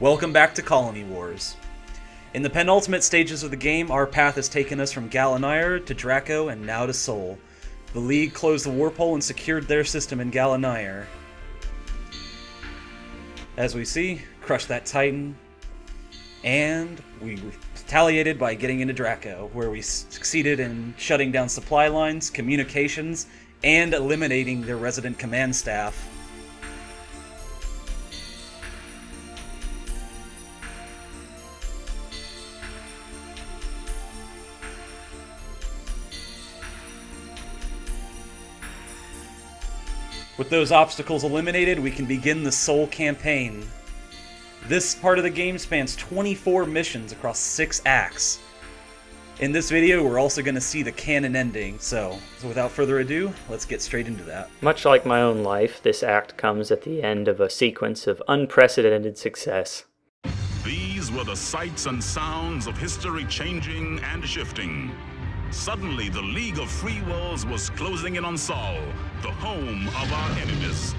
Welcome back to Colony Wars. In the penultimate stages of the game, our path has taken us from Galanire to Draco and now to Sol. The League closed the warp-hole and secured their system in Galanire. As we see, crushed that Titan, and we retaliated by getting into Draco, where we succeeded in shutting down supply lines, communications, and eliminating their resident command staff. With those obstacles eliminated, we can begin the Sol campaign. This part of the game spans 24 missions across 6 acts. In this video, we're also going to see the canon ending, so without further ado, let's get straight into that. Much like my own life, this act comes at the end of a sequence of unprecedented success. These were the sights and sounds of history changing and shifting. Suddenly, the League of Free Worlds was closing in on Sol, the home of our enemies.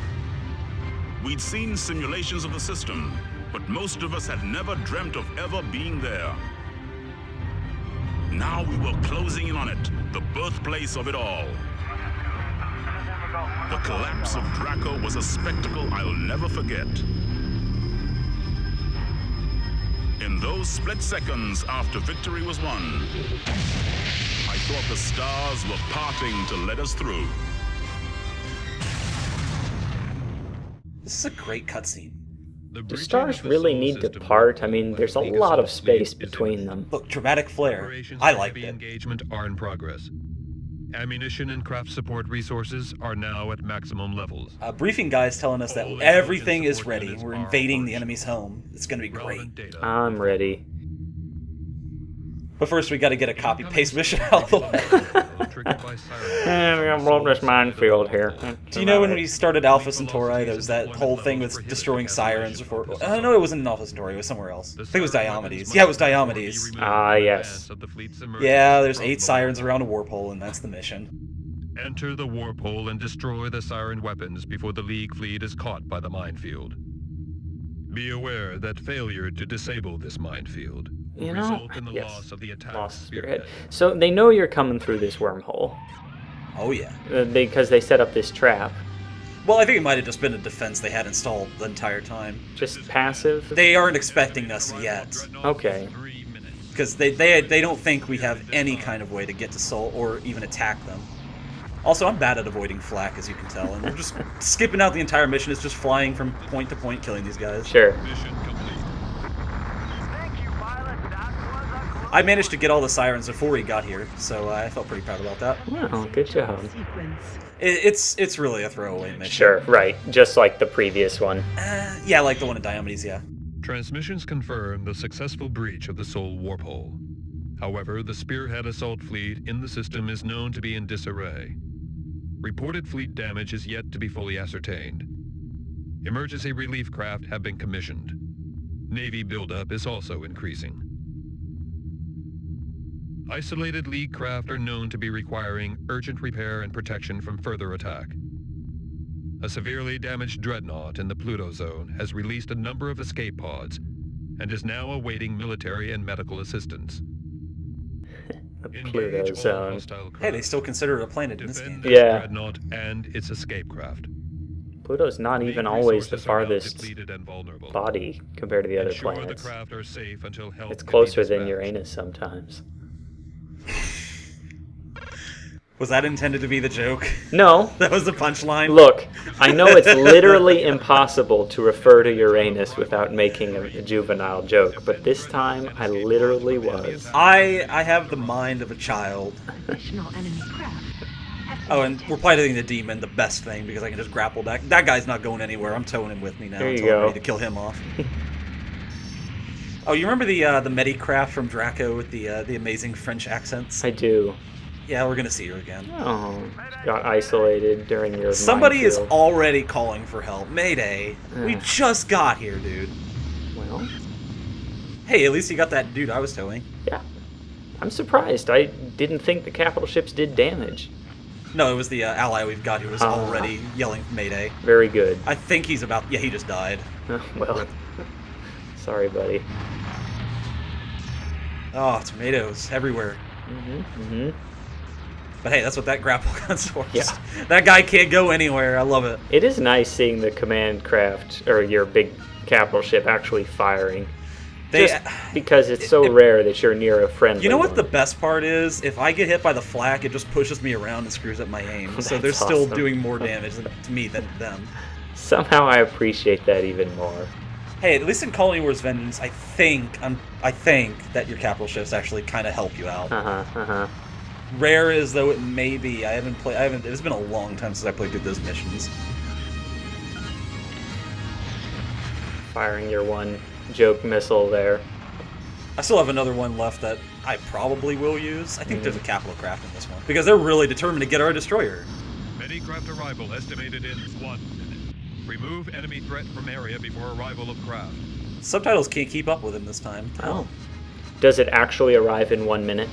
We'd seen simulations of the system, but most of us had never dreamt of ever being there. Now we were closing in on it, the birthplace of it all. The collapse of Draco was a spectacle I'll never forget. In those split seconds after victory was won, I thought the stars were parting to let us through. This is a great cutscene. Do stars really need to part? I mean, there's a lot of space between them. Look, dramatic flair. I liked it. Engagement are in progress. Ammunition and craft support resources are now at maximum levels. A briefing guy is telling us that everything is ready. We're invading the enemy's home. It's going to be great. I'm ready. But first, we got to get a copy-paste mission out of the way. And we're gonna blow up this minefield here. Do you know when we started Alpha Centauri, there was that whole thing with destroying sirens before... no, it wasn't in Alpha Centauri, it was somewhere else. I think it was Diomedes. Yeah, it was Diomedes. Ah, yes. Yeah, there's 8 sirens around a warp hole, and that's the mission. Enter the warp hole and destroy the siren weapons before the League fleet is caught by the minefield. Be aware that failure to disable this minefield will result in the loss of the attack spearhead. So they know you're coming through this wormhole. Oh yeah. Because they set up this trap. Well, I think it might have just been a defense they had installed the entire time. Just passive? They aren't expecting us yet. Okay. Because they don't think we have any kind of way to get to Sol or even attack them. Also, I'm bad at avoiding flak, as you can tell, and we're just skipping out the entire mission. It's just flying from point to point, killing these guys. Sure. I managed to get all the sirens before he got here, so I felt pretty proud about that. Wow, good job. It's really a throwaway mission. Sure, right. Just like the previous one. Yeah, like the one in Diomedes, yeah. Transmissions confirm the successful breach of the Sol warp hole. However, the Spearhead assault fleet in the system is known to be in disarray. Reported fleet damage is yet to be fully ascertained. Emergency relief craft have been commissioned. Navy buildup is also increasing. Isolated League craft are known to be requiring urgent repair and protection from further attack. A severely damaged dreadnought in the Pluto zone has released a number of escape pods and is now awaiting military and medical assistance. The Pluto zone. Hey, they still consider it a planet in this game. Yeah. Dreadnought and its escape craft. Pluto's not even always the farthest body compared to the other planets. It's closer than Uranus sometimes. Was that intended to be the joke? No. That was the punchline? Look, I know it's literally impossible to refer to Uranus without making a juvenile joke, but this time I literally was. I have the mind of a child. Oh, and we're piloting the demon, the best thing, because I can just grapple back. That guy's not going anywhere. I'm towing him with me now There you until I'm go. ready to kill him off. Oh, you remember the Medicraft from Draco with the amazing French accents? I do. Yeah, we're gonna see her again. Oh, got isolated during your Somebody is minefield. already calling for help. Mayday. We just got here, dude. Well, Hey, at least you got that dude I was towing. yeah. I'm surprised. I didn't think the capital ships did damage. No, it was the ally we've got who was already yelling Mayday. Very good. I think he's about... Yeah, he just died. Well, Sorry, buddy. Oh, tomatoes everywhere. But hey, that's what that grapple gun's for. Yeah. That guy can't go anywhere. I love it. It is nice seeing the command craft, or your big capital ship, actually firing. Just because it's so rare that you're near a friendly You know what one. the best part is? If I get hit by the flak, it just pushes me around and screws up my aim. So they're still awesome. doing more damage to me than them. Somehow I appreciate that even more. Hey, at least in Colony Wars Vengeance, I think that your capital ships actually kind of help you out. Rare as though it may be, it's been a long time since I played through those missions. Firing your one joke missile there. I still have another one left that I probably will use. I think there's a capital craft in this one. Because they're really determined to get our destroyer. Many craft arrival estimated in 1 minute. Remove enemy threat from area before arrival of craft. Subtitles can't keep up with him this time. Oh. Does it actually arrive in 1 minute?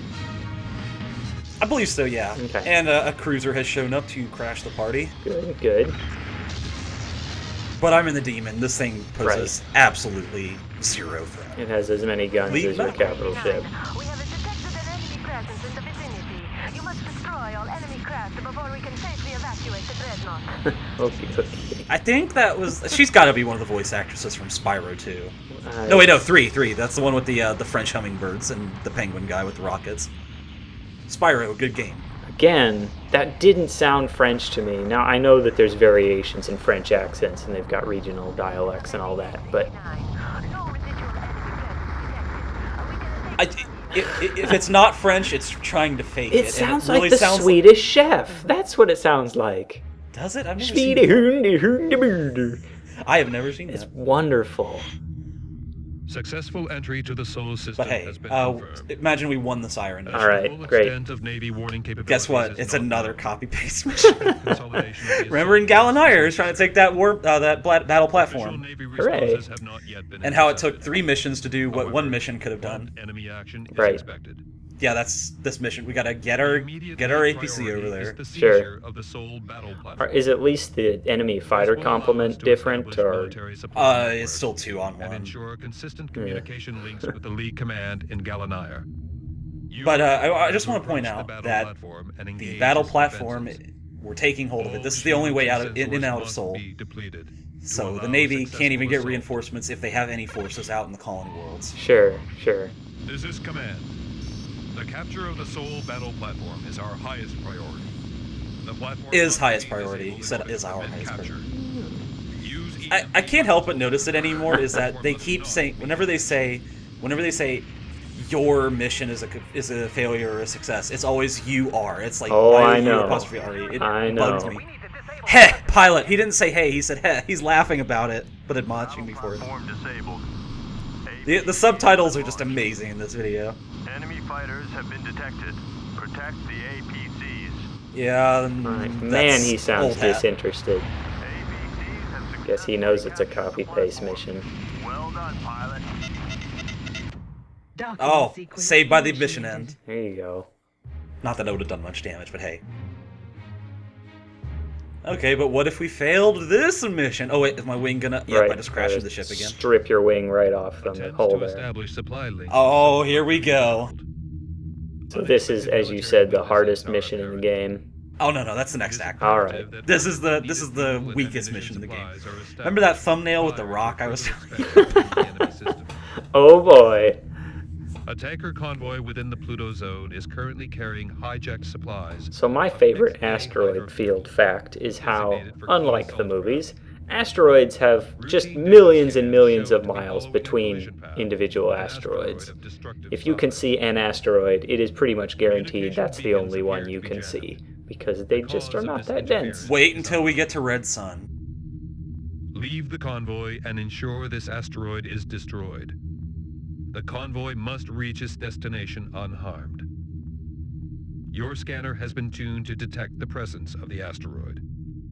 I believe so, yeah. Okay. And a cruiser has shown up to crash the party. Good, good. But I'm in the demon. This thing poses absolutely zero threat. It has as many guns Leave as your that. capital ship. We have detected an enemy presence in the vicinity. You must destroy all enemy craft before we can safely evacuate the dreadnought. Okay. I think that was... She's got to be one of the voice actresses from Spyro 2. No, wait, no, 3. That's the one with the French hummingbirds and the penguin guy with the rockets. Spyro, good game. Again, that didn't sound French to me. Now, I know that there's variations in French accents, and they've got regional dialects and all that, but... No residual enemy presence detected. If it's not French, it's trying to fake it. It sounds and it like really the sounds Swedish chef. That's what it sounds like. Does it? I've never seen it. It's I have never seen that. wonderful. Successful entry to the Sol system But hey, has been confirmed. imagine we won the Siren. All right, Full great. extent of Navy warning capabilities Guess what? is It's not another known. copy-paste mission. Consolidation of the Remember in Gallinire, is trying to take that battle Official platform, Navy Hooray. responses have not yet been and how it took intercepted. 3 missions to do what However, one mission could have done. Enemy action is Right. expected. Yeah, that's this mission. We gotta get our Immediate APC priority over is there. the Sure. seizure of the Sol battle platform. Is at least the enemy fighter This will allow us complement to different, establish or... military supply It's still 2 on and 1. ensure consistent communication links with the League command in Gallinire. You But I are just want to point approach out the battle that platform and the engage battle its platform, defenses. we're taking hold of it. All This is the only way out of shield in and out of sensors Sol. must be depleted to So allow the Navy successful can't even get assault. reinforcements if they have any forces out in the colony worlds. Sure, sure. This is command. The capture of the Sol battle platform is our highest priority. The platform Is must highest be priority. disabled You said in is order our to prevent highest capture. Use I can't help but notice it anymore is that they keep saying whenever they say your mission is a failure or a success, it's always you are. It's like Oh, why are I you know. apostrophe RE? It I bugs know. me. Heh, pilot. He didn't say hey. He said heh. He's laughing about it, but admonishing me for it. Platform disabled. The subtitles are just amazing in this video. Enemy fighters have been detected. Protect the APCs. Yeah. Right. Man, that's he sounds old hat. disinterested. APCs have Guess he knows it's a copy-paste mission. Well done, pilot. Oh, saved by the mission end. There you go. Not that it would have done much damage, but hey. Okay, but what if we failed this mission? Oh wait, is my wing gonna... Yep, Right. I just crashed the ship again. Strip your wing right off from the Attempts hull to there. establish supply links. Oh, here we go. So this is, as you said, the hardest mission in the game. Oh no, that's the next act. All right. This is the weakest mission in the game. Remember that thumbnail with the rock I was telling you? Oh boy. A tanker convoy within the Pluto zone is currently carrying hijacked supplies. So my favorite asteroid field fact is how, unlike the movies, asteroids have just millions and millions of miles between individual asteroids. If you can see an asteroid, it is pretty much guaranteed that's the only one you can see, because they just are not that dense. Wait until we get to Red Sun. Leave the convoy and ensure this asteroid is destroyed. The convoy must reach its destination unharmed. Your scanner has been tuned to detect the presence of the asteroid.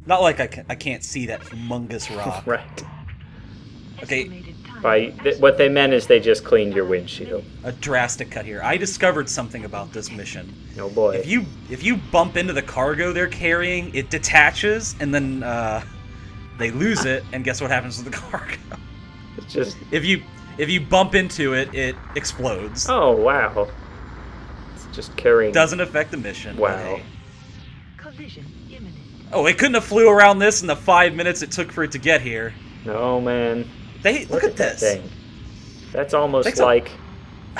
Not like I can't see that humongous rock. Right. Okay, What they meant is they just cleaned your windshield. a drastic cut here. I discovered something about this mission. Oh boy. If you bump into the cargo they're carrying, it detaches, and then they lose it, and guess what happens to the cargo? It's just... If you bump into it, it explodes. Oh, wow. It's just carrying... Doesn't affect the mission. Wow. Hey. Collision imminent. Oh, it couldn't have flew around this in the 5 minutes it took for it to get here. No, man. Look at this. That thing. That's almost Takes a- like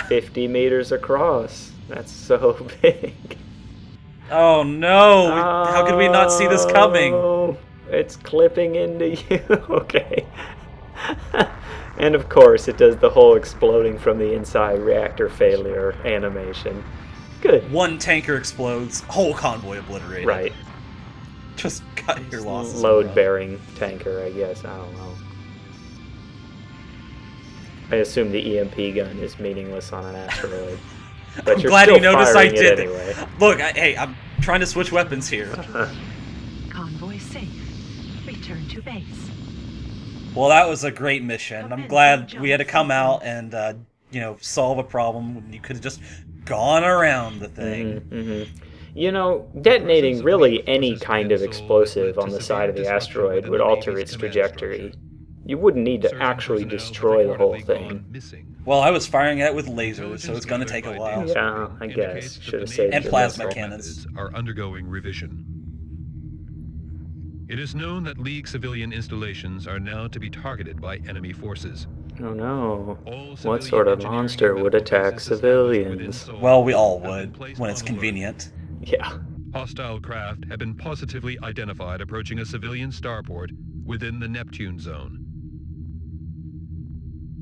50 meters across. That's so big. Oh no! How could we not see this coming? Oh, it's clipping into you. Okay. And of course, it does the whole exploding from the inside reactor failure animation. Good. One tanker explodes, whole convoy obliterated. Right. Just cut your losses. Load-bearing tanker, I guess. I don't know. I assume the EMP gun is meaningless on an asteroid. But I'm you're glad still you noticed I firing did. it anyway. Look, hey, I'm trying to switch weapons here. Convoy safe. Return to base. Well, that was a great mission. I'm glad we had to come out and, solve a problem when you could have just gone around the thing. Mm-hmm. You know, detonating really any kind of explosive on the side of the asteroid would alter its trajectory. You wouldn't need to actually destroy the whole thing. Well, I was firing it with lasers, so it's going to take a while. Yeah, I guess. Should have saved And your plasma missile. cannons. Are undergoing revision. It is known that League civilian installations are now to be targeted by enemy forces. Oh no. All What civilian sort of engineering monster would attack processes established within civilians? Sol Well, we all have been would, placed when it's on alert. convenient. Yeah. Hostile craft have been positively identified approaching a civilian starport within the Neptune zone.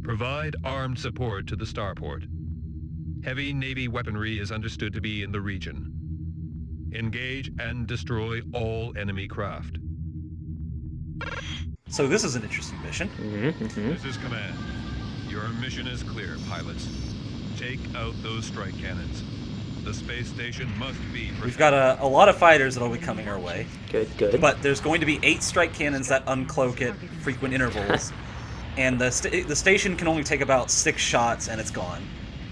Provide armed support to the starport. Heavy Navy weaponry is understood to be in the region. Engage and destroy all enemy craft. So this is an interesting mission. This is command. Your mission is clear, pilots. Take out those strike cannons. The space station must be protected. We've got a lot of fighters that'll be coming our way. Good. But there's going to be 8 strike cannons that uncloak at frequent intervals. And the station can only take about 6 shots and it's gone.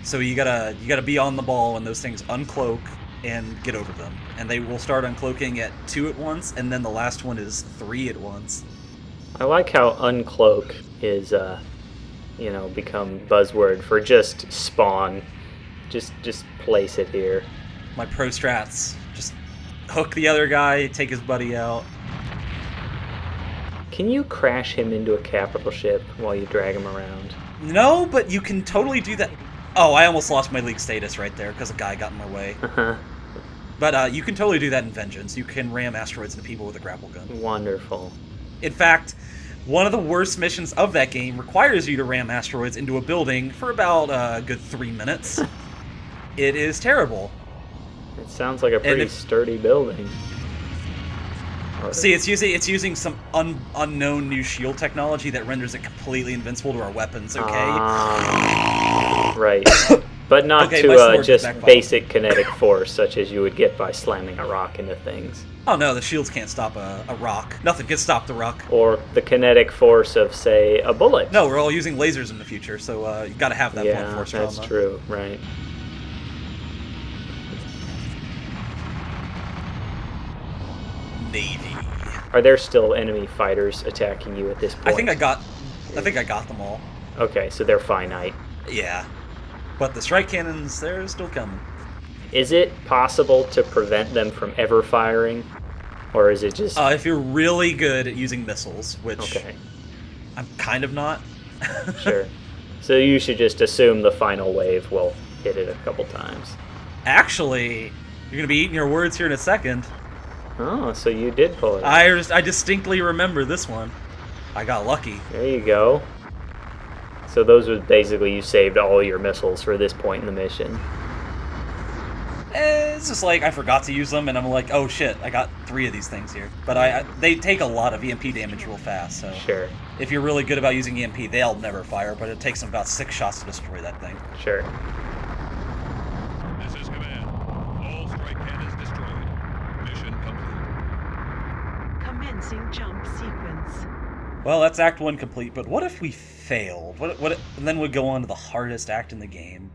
So you gotta be on the ball when those things uncloak and get over them. And they will start uncloaking at 2 at once, and then the last one is 3 at once. I like how uncloak is, become buzzword for just spawn. Just place it here. My pro strats. Just hook the other guy, take his buddy out. Can you crash him into a capital ship while you drag him around? No, but you can totally do that. Oh, I almost lost my league status right there because a guy got in my way. But you can totally do that in Vengeance. You can ram asteroids into people with a grapple gun. Wonderful. In fact, one of the worst missions of that game requires you to ram asteroids into a building for about a good 3 minutes. It is terrible. It sounds like a pretty sturdy building. See, it's using some unknown new shield technology that renders it completely invincible to our weapons, okay? Right. But not Okay, to my sword just backfired. basic kinetic force such as you would get by slamming a rock into things. Oh no, the shields can't stop a rock. Nothing can stop the rock. Or the kinetic force of, say, a bullet. No, we're all using lasers in the future, so you gotta have that blunt Yeah, force that's trauma. true, right. Navy. Are there still enemy fighters attacking you at this point? I think I got them all. Okay, so they're finite. Yeah. But the strike cannons, they're still coming. Is it possible to prevent them from ever firing? Or is it just... If you're really good at using missiles, which okay, I'm kind of not. sure. So you should just assume the final wave will hit it a couple times. Actually, you're going to be eating your words here in a second. Oh, so you did pull it. I distinctly remember this one. I got lucky. There you go. So those was basically you saved all your missiles for this point in the mission. It's just like I forgot to use them, and I'm like, oh shit, I got 3 of these things here. But they take a lot of EMP damage real fast, so Sure, if you're really good about using EMP, they'll never fire, but it takes them about 6 shots to destroy that thing. sure. This is command. All strike cannons destroyed. Mission complete. Commencing jump sequence. Well, that's Act 1 complete, but what if we failed? And then we'd go on to the hardest act in the game.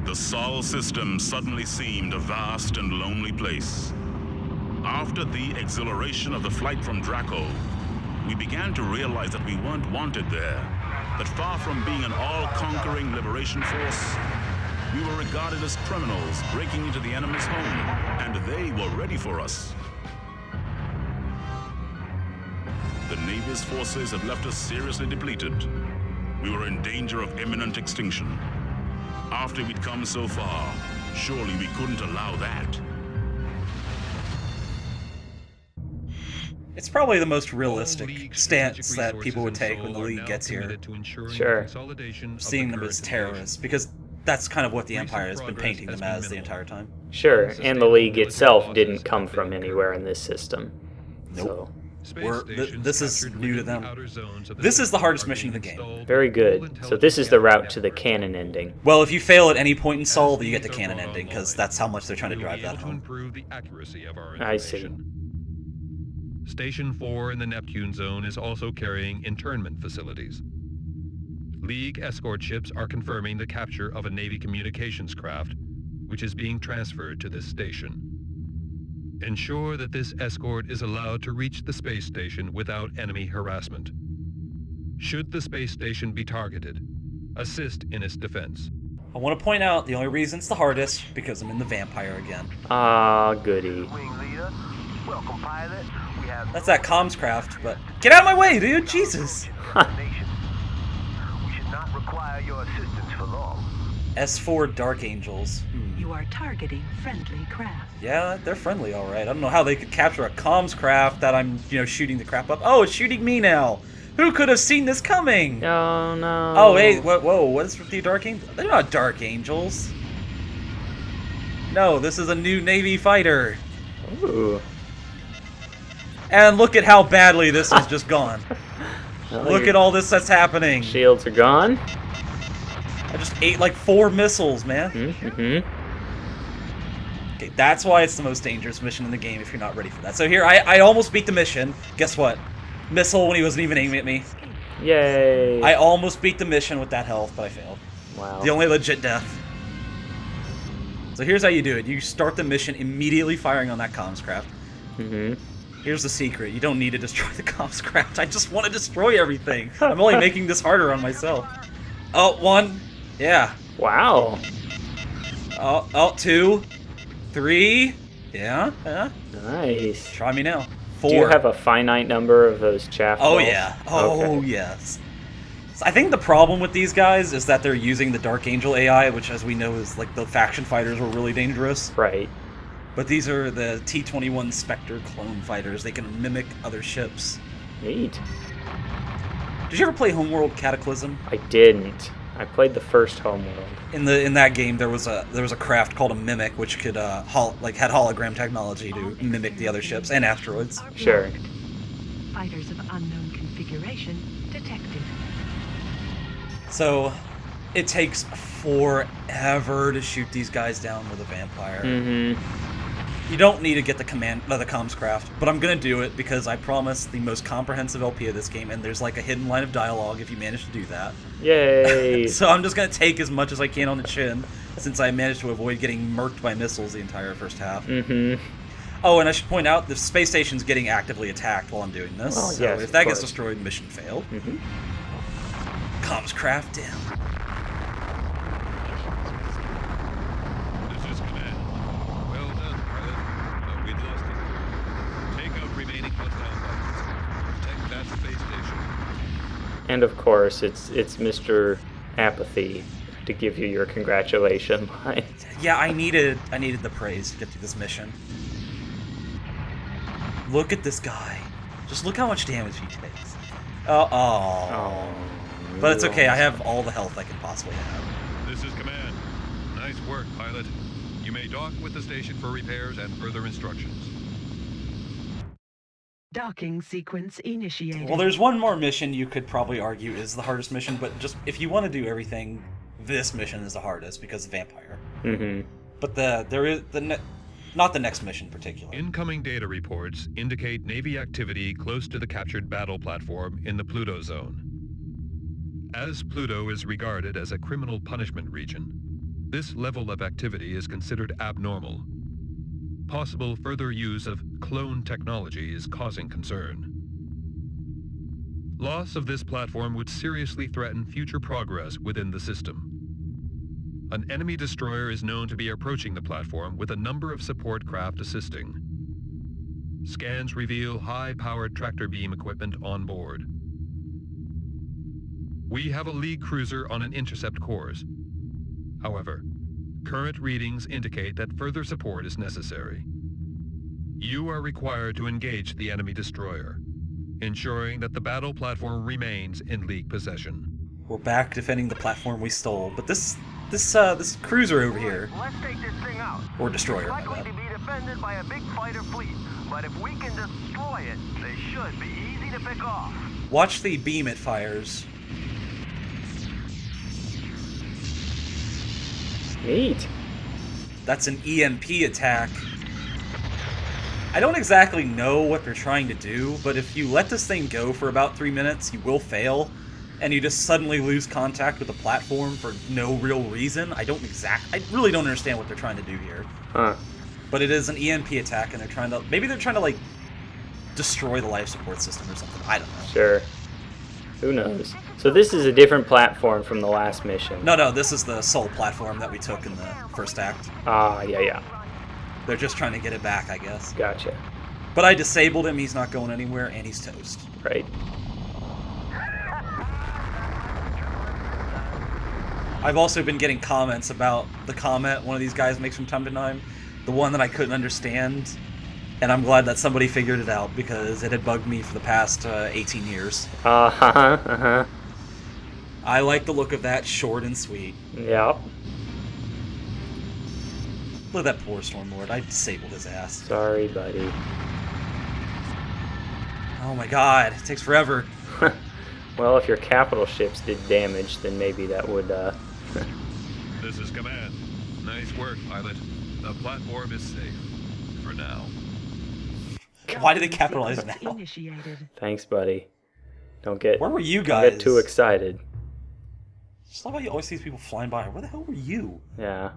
The Sol system suddenly seemed a vast and lonely place. After the exhilaration of the flight from Draco, we began to realize that we weren't wanted there, that far from being an all-conquering liberation force, we were regarded as criminals breaking into the enemy's home, and they were ready for us. The Navy's forces had left us seriously depleted. We were in danger of imminent extinction. After we'd come so far, surely we couldn't allow that. It's probably the most realistic stance that people would take when the League gets here, Sure. seeing them as terrorists, because that's kind of what the Empire has been painting them as the entire time. Sure, and the League itself didn't come from anywhere in this system. Nope. This is new to them. This is the hardest mission in the game. Very good. So this is the route to the canon ending. Well, if you fail at any point in Sol, you get the canon ending, because that's how much they're trying to drive that home. I see. Station 4 in the Neptune zone is also carrying internment facilities. League escort ships are confirming the capture of a Navy communications craft, which is being transferred to this station. Ensure that this escort is allowed to reach the space station without enemy harassment. Should the space station be targeted, assist in its defense. I want to point out the only reason it's the hardest, because I'm in the Vampire again. Ah, goody. Wing leader, welcome, pilot. We have That's that comms craft, but get out of my way, dude! Jesus! nation. We should not require your assistance for long. S4 Dark Angels. You are targeting friendly craft. Yeah, they're friendly, all right. I don't know how they could capture a comms craft that I'm, shooting the crap up. Oh, it's shooting me now. Who could have seen this coming? Oh, no. Oh, wait, whoa, what is with the Dark Angels? They're not Dark Angels. No, this is a new Navy fighter. Ooh. And look at how badly this has just gone. Look at all this that's happening. Shields are gone. I just ate like 4 missiles, man. Mm-hmm. Okay, that's why it's the most dangerous mission in the game if you're not ready for that. So here, I almost beat the mission. Guess what? Missile when he wasn't even aiming at me. Yay. I almost beat the mission with that health, but I failed. Wow. The only legit death. So here's how you do it. You start the mission immediately firing on that comms craft. Mm-hmm. Here's the secret. You don't need to destroy the comms craft. I just want to destroy everything. I'm only making this harder on myself. Oh, 1. Yeah. Wow. Oh, 2. 3. Yeah. Nice. Try me now. 4. Do you have a finite number of those chaff Oh, balls? yeah. Oh, Okay. yes. So I think the problem with these guys is that they're using the Dark Angel AI, which, as we know, is like the faction fighters were really dangerous. Right. But these are the T-21 Spectre clone fighters. They can mimic other ships. Neat. Did you ever play Homeworld Cataclysm? I didn't. I played the first Homeworld. In that game, there was a craft called a Mimic, which could had hologram technology to mimic the other ships and asteroids. Sure. Fighters of unknown configuration detected. So, it takes forever to shoot these guys down with a vampire. Mm-hmm. You don't need to get the comms craft, but I'm gonna do it because I promise the most comprehensive LP of this game, and there's like a hidden line of dialogue if you manage to do that. Yay. So I'm just gonna take as much as I can on the chin, since I managed to avoid getting murked by missiles the entire first half. Mm-hmm. Oh, and I should point out the space station's getting actively attacked while I'm doing this. Oh, so yes, if that of gets course. destroyed, mission failed. Mm-hmm. Comms craft down. This is command. Well done, pilot. We'd lost it. Take out remaining hostile fighters. Protect that space station. And of course, it's Mr. Apathy to give you your congratulation line. Yeah, I needed the praise to get through this mission. Look at this guy. Just look how much damage he takes. Oh. But it's okay, I have all the health I can possibly have. This is command. Nice work, pilot. You may dock with the station for repairs and further instructions. Docking sequence initiated. Well, there's one more mission you could probably argue is the hardest mission, but just if you want to do everything, this mission is the hardest because of Vampire. Mm-hmm. But not the next mission in particular. Incoming data reports indicate Navy activity close to the captured battle platform in the Pluto zone. As Pluto is regarded as a criminal punishment region, this level of activity is considered abnormal. Possible further use of clone technology is causing concern. Loss of this platform would seriously threaten future progress within the system. An enemy destroyer is known to be approaching the platform with a number of support craft assisting. Scans reveal high-powered tractor beam equipment on board. We have a League cruiser on an intercept course. However, current readings indicate that further support is necessary. You are required to engage the enemy destroyer, ensuring that the battle platform remains in League possession. We're back defending the platform we stole, but this cruiser over here, Let's take this thing out. or destroyer, my Likely bad. to be defended by a big fighter fleet, but if we can destroy it, they should be easy to pick off. Watch the beam it fires. Neat. That's an EMP attack. I don't exactly know what they're trying to do, but if you let this thing go for about 3 minutes, you will fail, and you just suddenly lose contact with the platform for no real reason. I really don't understand what they're trying to do here. Huh. But it is an EMP attack, and maybe they're trying to, like, destroy the life support system or something. I don't know. Sure. Who knows? So this is a different platform from the last mission. No, this is the Sol platform that we took in the first act. Ah, yeah. They're just trying to get it back, I guess. Gotcha. But I disabled him, he's not going anywhere, and he's toast. Right. I've also been getting comments about the comment one of these guys makes from time to time, the one that I couldn't understand, and I'm glad that somebody figured it out because it had bugged me for the past 18 years. Uh-huh. I like the look of that, short and sweet. Yep. Look at that poor Stormlord, I disabled his ass. Sorry, buddy. Oh my god, it takes forever. Well, if your capital ships did damage, then maybe that would, This is Command. Nice work, pilot. The platform is safe. For now. Why did they capitalize now? Initiated. Thanks, buddy. Don't get, Where were you don't guys? get too excited. Just love how you always see these people flying by. Where the hell were you? Yeah.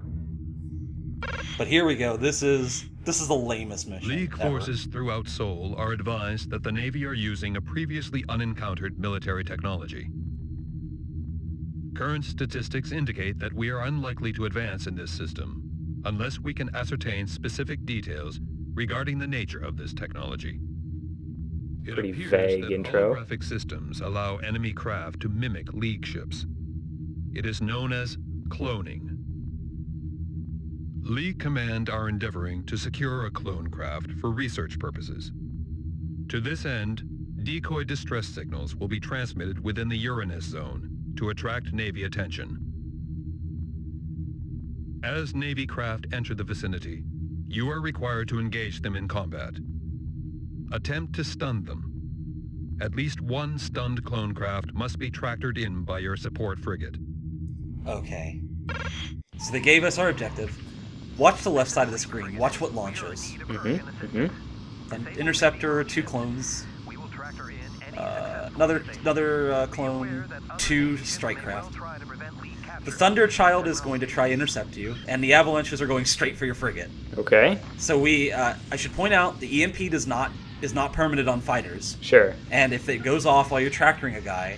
But here we go. This is the lamest mission League ever. forces throughout Sol are advised that the Navy are using a previously unencountered military technology. Current statistics indicate that we are unlikely to advance in this system unless we can ascertain specific details regarding the nature of this technology. It Pretty appears vague that intro. holographic systems allow enemy craft to mimic League ships. It is known as cloning. League Command are endeavoring to secure a clone craft for research purposes. To this end, decoy distress signals will be transmitted within the Uranus zone to attract Navy attention. As Navy craft enter the vicinity, you are required to engage them in combat. Attempt to stun them. At least one stunned clone craft must be tractored in by your support frigate. Okay. So they gave us our objective. Watch the left side of the screen. Watch what launches. An interceptor, 2 clones, another clone, 2 strike craft. The Thunder Child is going to try to intercept you, and the Avalanches are going straight for your frigate. Okay. So I should point out, the EMP is not permanent on fighters. Sure. And if it goes off while you're tractoring a guy,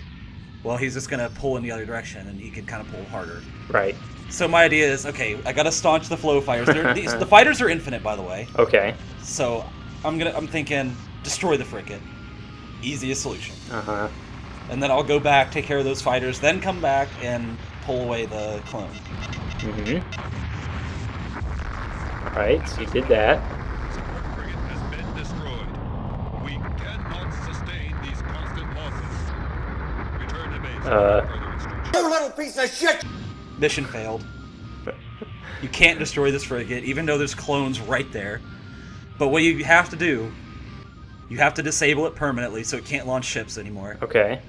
well, he's just going to pull in the other direction, and he can kind of pull harder. Right. So my idea is, okay, I gotta staunch the flow fires. The fighters are infinite, by the way. Okay. So I'm thinking, destroy the frigate. Easiest solution. Uh-huh. And then I'll go back, take care of those fighters, then come back and pull away the clone. Alright, so you did that. Support frigate has been destroyed. We cannot sustain these constant losses. Return to base. for further instructions. You little piece of shit! Mission failed. You can't destroy this frigate, even though there's clones right there. But what you have to do, you have to disable it permanently so it can't launch ships anymore. Okay.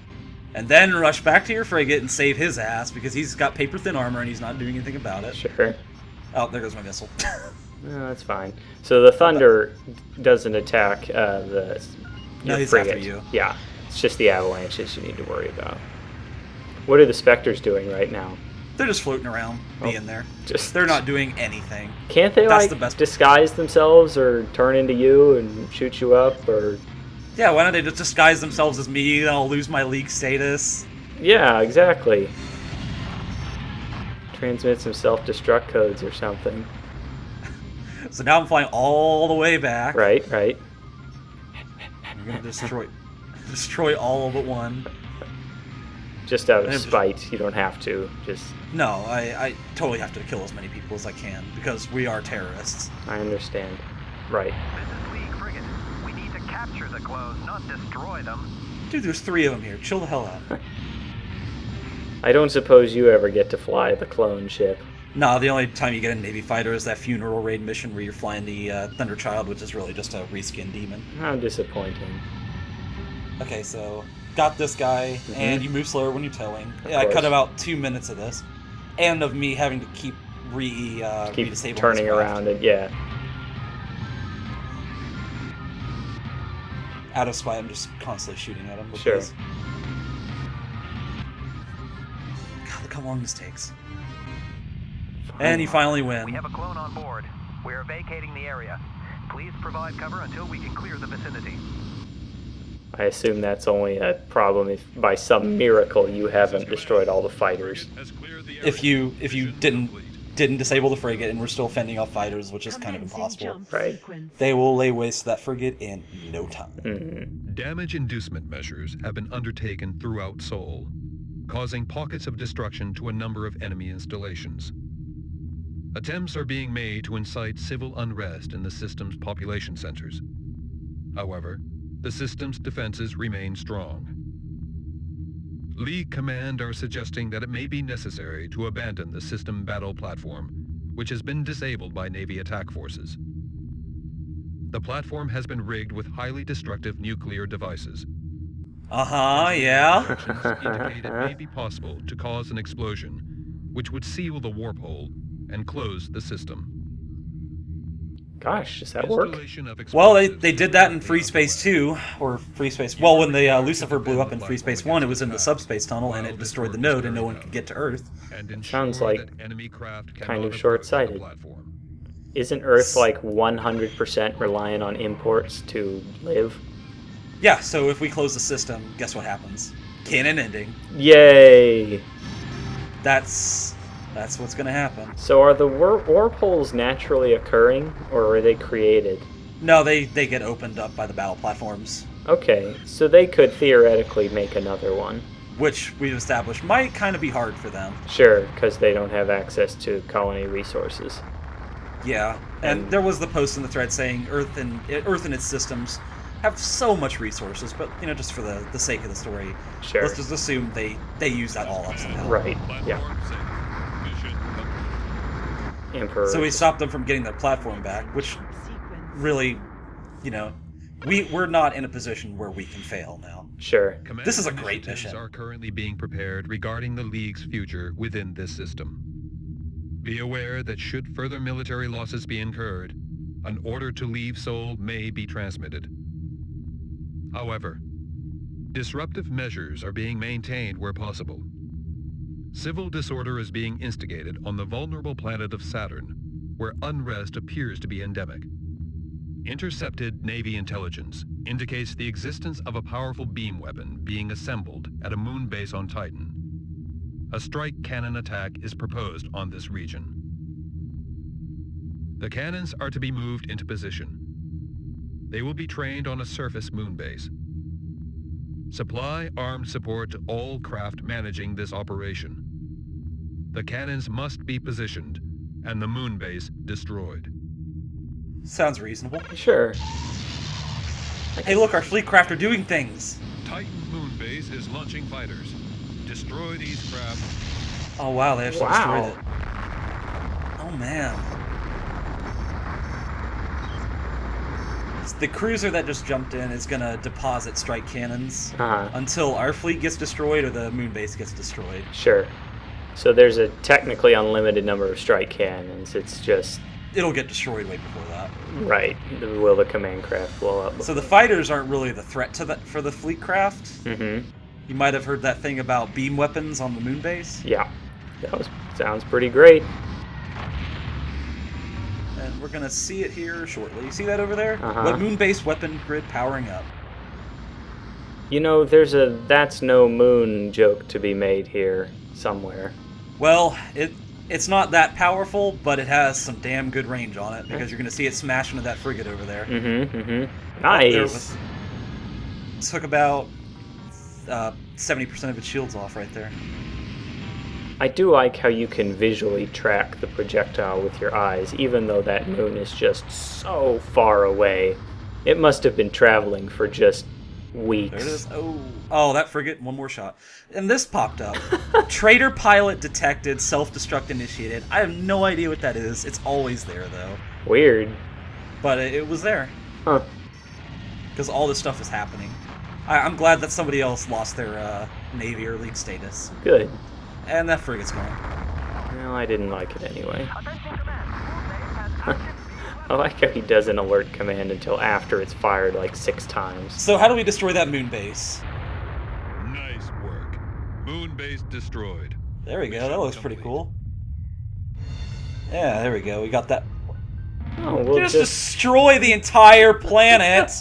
And then rush back to your frigate and save his ass because he's got paper-thin armor and he's not doing anything about it. Sure. Oh, there goes my missile. No, that's fine. So the Thunder doesn't attack No, your he's frigate. after you. Yeah. It's just the Avalanches you need to worry about. What are the Spectres doing right now? They're just floating around, being there. Just They're not doing anything. Can't they That's like the best. disguise themselves or turn into you and shoot you up or Yeah, why don't they just disguise themselves as me and I'll lose my league status? Yeah, exactly. Transmit some self-destruct codes or something. So now I'm flying all the way back. Right. I'm gonna destroy all but one. Just out of spite, you don't have to. Just. No, I totally have to kill as many people as I can because we are terrorists. I understand. Right. This is League frigate. We need to capture the clones, not destroy them. Dude, there's 3 of them here. Chill the hell out. I don't suppose you ever get to fly the clone ship. No, the only time you get a Navy fighter is that funeral raid mission where you're flying the Thunderchild, which is really just a reskin demon. How disappointing. Okay, so got this guy, and you move slower when you're towing. Yeah, I cut about 2 minutes of this, and of me having to keep redisabling turning around and Out of spite, I'm just constantly shooting at him. Sure. God, look how long this takes. And you finally win. We have a clone on board. We are vacating the area. Please provide cover until we can clear the vicinity. I assume that's only a problem if by some miracle you haven't destroyed all the fighters. If you didn't disable the frigate and we're still fending off fighters, which is kind of impossible. Right. They will lay waste to that frigate in no time. Mm-hmm. Damage inducement measures have been undertaken throughout Sol, causing pockets of destruction to a number of enemy installations. Attempts are being made to incite civil unrest in the system's population centers. However, the system's defenses remain strong. League Command are suggesting that it may be necessary to abandon the system battle platform, which has been disabled by Navy attack forces. The platform has been rigged with highly destructive nuclear devices. Yeah. Indicate it may be possible to cause an explosion, which would seal the warp hole and close the system. Gosh, does that work? Well, they did that in Free Space 2, or Free Space... Well, when the Lucifer blew up in Free Space 1, it was in the subspace tunnel, and it destroyed the node, and no one could get to Earth. Sounds like kind of short-sighted. Isn't Earth like 100% reliant on imports to live? Yeah, so if we close the system, guess what happens? Canon ending. Yay! That's what's going to happen. So are the warp holes naturally occurring, or are they created? No, they get opened up by the battle platforms. Okay, so they could theoretically make another one. Which we've established might kind of be hard for them. Sure, because they don't have access to colony resources. Yeah, and there was the post in the thread saying Earth and its systems have so much resources, but, just for the sake of the story, sure. Let's just assume they use that all up somehow. Right, yeah. Emperor. So we stopped them from getting their platform back, which really, we're not in a position where we can fail now. Sure. This is a great mission. Are currently being prepared regarding the League's future within this system. Be aware that should further military losses be incurred, an order to leave Sol may be transmitted. However, disruptive measures are being maintained where possible. Civil disorder is being instigated on the vulnerable planet of Saturn, where unrest appears to be endemic. Intercepted Navy intelligence indicates the existence of a powerful beam weapon being assembled at a moon base on Titan. A strike cannon attack is proposed on this region. The cannons are to be moved into position. They will be trained on a surface moon base. Supply armed support to all craft managing this operation. The cannons must be positioned, and the moon base destroyed. Sounds reasonable. Sure. Hey, look, our fleet craft are doing things. Titan moon base is launching fighters. Destroy these craft. Oh, wow, they actually destroyed it. Oh, man. The cruiser that just jumped in is going to deposit strike cannons until our fleet gets destroyed or the moon base gets destroyed. Sure. So there's a technically unlimited number of strike cannons. It's just... It'll get destroyed way before that. Right. Will the command craft blow up? So the fighters aren't really the threat for the fleet craft. Mm-hmm. You might have heard that thing about beam weapons on the moon base. Yeah. Sounds pretty great. And we're going to see it here shortly. You see that over there? What moon base weapon grid powering up? You know, there's a "that's no moon" joke to be made here somewhere. Well, it's not that powerful, but it has some damn good range on it, because you're going to see it smash into that frigate over there. Nice. Took about 70% of its shields off right there. I do like how you can visually track the projectile with your eyes, even though that moon is just so far away. It must have been traveling for just weeks. There it is. Oh, that frigate. One more shot. And this popped up. Traitor pilot detected, self-destruct initiated. I have no idea what that is. It's always there, though. Weird. But it was there. Huh. Because all this stuff is happening. I'm glad that somebody else lost their Navy or League status. Good. And that frigate's gone. Well, I didn't like it anyway. Attention command. Moon base has active I like how he doesn't alert command until after it's fired like 6 times. So how do we destroy that moon base? Nice work. Moon base destroyed. There we go. That looks pretty cool. Yeah, there we go. We got that. Oh, we'll Just destroy the entire planet.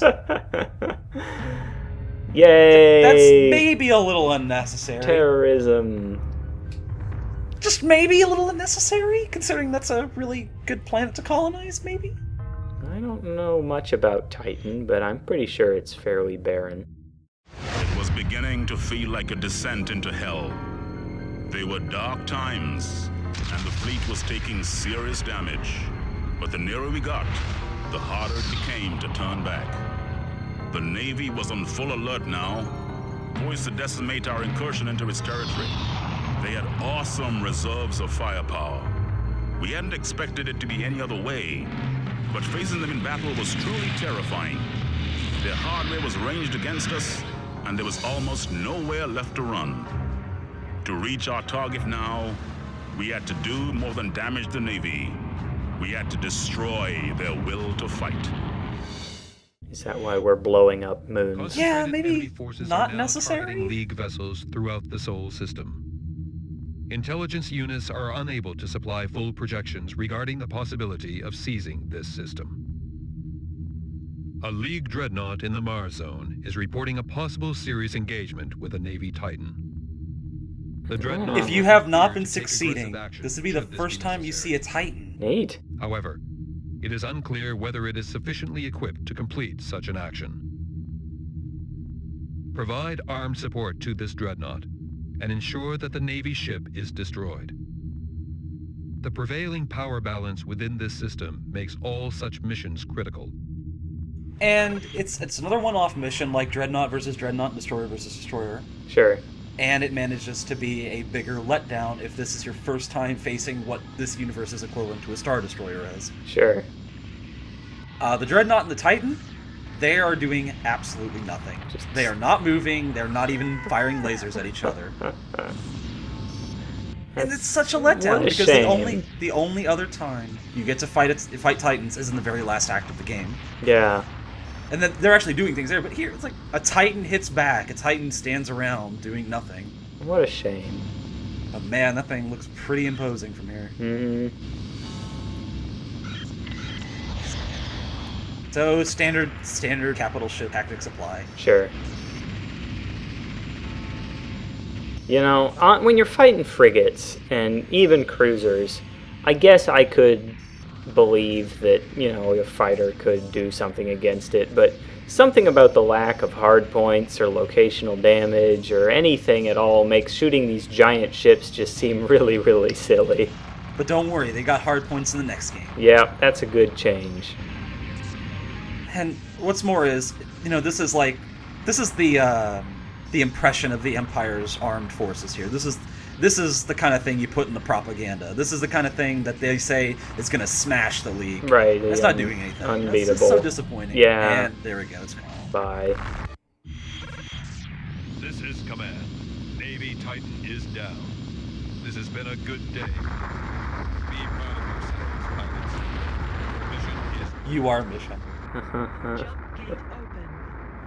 Yay! That's maybe a little unnecessary. Terrorism. Just maybe a little unnecessary, considering that's a really good planet to colonize, maybe? I don't know much about Titan, but I'm pretty sure it's fairly barren. It was beginning to feel like a descent into hell. They were dark times, and the fleet was taking serious damage. But the nearer we got, the harder it became to turn back. The Navy was on full alert now, poised to decimate our incursion into its territory. They had awesome reserves of firepower. We hadn't expected it to be any other way, but facing them in battle was truly terrifying. Their hardware was ranged against us, and there was almost nowhere left to run. To reach our target now, we had to do more than damage the Navy. We had to destroy their will to fight. Is that why we're blowing up moons? Yeah, Concentrated maybe enemy forces not are now necessary? targeting League vessels throughout the Sol system. Intelligence units are unable to supply full projections regarding the possibility of seizing this system. A League dreadnought in the Mars zone is reporting a possible serious engagement with a Navy Titan. The dreadnought If you have not been appears to take succeeding, aggressive action this would be the should this first time you see necessary. a Titan. Neat. However, it is unclear whether it is sufficiently equipped to complete such an action. Provide armed support to this dreadnought and ensure that the Navy ship is destroyed. The prevailing power balance within this system makes all such missions critical. And it's another one-off mission like Dreadnought versus Dreadnought, Destroyer versus Destroyer. Sure. And it manages to be a bigger letdown if this is your first time facing what this universe is equivalent to a Star Destroyer is. Sure. The Dreadnought and the Titan, they are doing absolutely nothing. They are not moving, they're not even firing lasers at each other. And it's such a letdown, What a because shame. the only other time you get to fight Titans is in the very last act of the game. Yeah. And then they're actually doing things there, but here it's like a Titan hits back, a Titan stands around doing nothing. What a shame. But man, that thing looks pretty imposing from here. So standard capital ship tactics apply. Sure. You know, when you're fighting frigates and even cruisers, I guess I could believe that, you know, a fighter could do something against it, but something about the lack of hard points or locational damage or anything at all makes shooting these giant ships just seem really, really silly. But don't worry, they got hard points in the next game. Yeah, that's a good change. And what's more is, you know, this is the impression of the Empire's armed forces here. This is the kind of thing you put in the propaganda. This is the kind of thing that they say is going to smash the League. Right. It's not doing anything. Unbeatable. That's so disappointing. Yeah. And there we go. It's gone. Bye. This is Command. Navy Titan is down. This has been a good day. Be proud of yourselves, pilots. Mission is... You are mission. Jump gate open.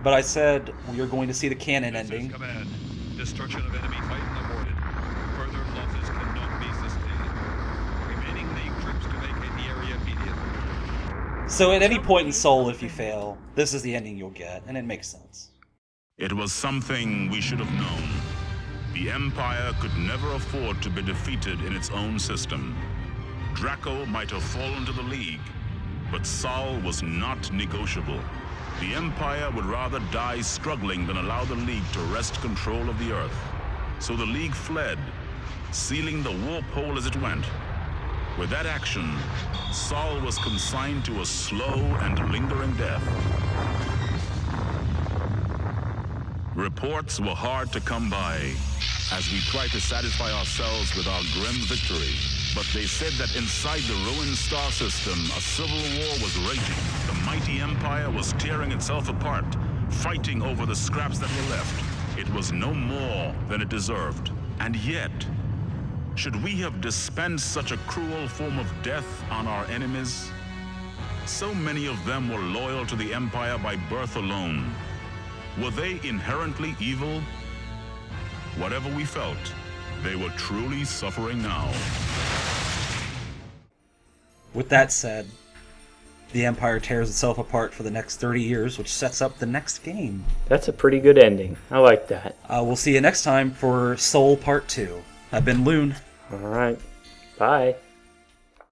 But I said we are going to see the canon This ending. is Command. Destruction of enemy Titan aborted. Further losses cannot be sustained. Remaining League troops to vacate the area immediately. So at any point in Sol, if you fail, this is the ending you'll get, and it makes sense. It was something we should have known. The Empire could never afford to be defeated in its own system. Draco might have fallen to the League, but Sol was not negotiable. The Empire would rather die struggling than allow the League to wrest control of the Earth. So the League fled, sealing the warp hole as it went. With that action, Sol was consigned to a slow and lingering death. Reports were hard to come by as we tried to satisfy ourselves with our grim victory. But they said that inside the ruined star system, a civil war was raging. The mighty Empire was tearing itself apart, fighting over the scraps that were left. It was no more than it deserved. And yet, should we have dispensed such a cruel form of death on our enemies? So many of them were loyal to the Empire by birth alone. Were they inherently evil? Whatever we felt, they were truly suffering now. With that said, the Empire tears itself apart for the next 30 years, which sets up the next game. That's a pretty good ending. I like that. We'll see you next time for Sol Part 2. I've been Loon. All right. Bye.